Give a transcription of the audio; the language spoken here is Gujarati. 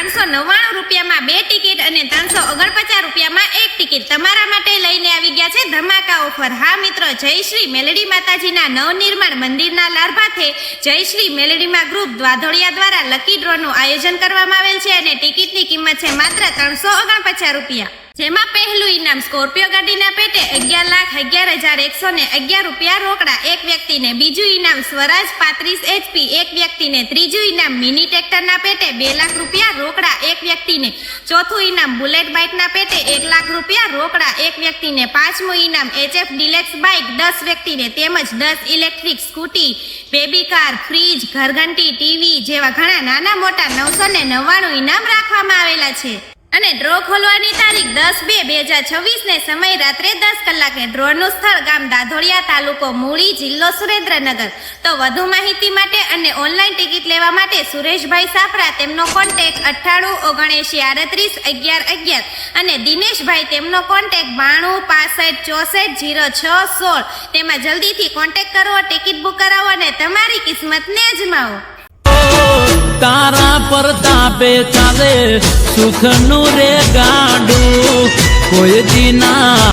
399 રૂપિયામાં 2 ટિકિટ અને 349 રૂપિયામાં 1 ટિકિટ તમારા માટે લઈને આવી ગયા છે ધમાકા ઓફર। હા મિત્રો, જયશ્રી મેલડી માતાજીના નવનિર્માણ મંદિરના લારભાથે જયશ્રી મેલડીમાં ગ્રુપ દ્વાધોડિયા દ્વારા લકી ડ્રોનું આયોજન કરવામાં આવેલ છે અને ટિકિટની કિંમત છે માત્ર 349 રૂપિયા, જેમાં પહેલું ઇનામ સ્કોર્પિયો ગાડીના પેટે 11,11,111 રૂપિયા રોકડા એક વ્યક્તિને, બીજું ઇનામ સ્વરાજ 35 HP એક વ્યક્તિને, ત્રીજું ઇનામ મિની ટ્રેક્ટરના પેટે 2 લાખ રૂપિયા રોકડા એક વ્યક્તિને, ચોથું ઇનામ બુલેટ બાઇકના પેટે 1 લાખ રૂપિયા રોકડા એક વ્યક્તિને, પાંચમું ઇનામ HF ડિલેક્સ બાઇક 10 વ્યક્તિને તેમજ 10 electric scooty, baby car, fridge, ઘરઘંટી, ટીવી જેવા ઘણા નાના મોટા 999 ઇનામ રાખવામાં આવેલા છે અને ડ્રો ખોલવાની તારીખ 10/2/2026 ને સમય રાત્રે 10 કલાકે। ડ્રોનું સ્થળ ગામ દાધોડિયા, તાલુકો મૂળી, જિલ્લો સુરેન્દ્રનગર। તો વધુ માહિતી માટે અને ઓનલાઈન ટિકિટ લેવા માટે સુરેશભાઈ સાપરા તેમનો કોન્ટેક્ટ 9879381111 અને દિનેશભાઈ તેમનો કોન્ટેક્ટ 9265640616। તેમાં જલ્દીથી કોન્ટેક્ટ કરો, ટિકિટ બુક કરાવો અને તમારી કિસ્મતને અજમાવો। તારા પર તાપે ચાલે સુખનું રે ગાડું કોઈ દીના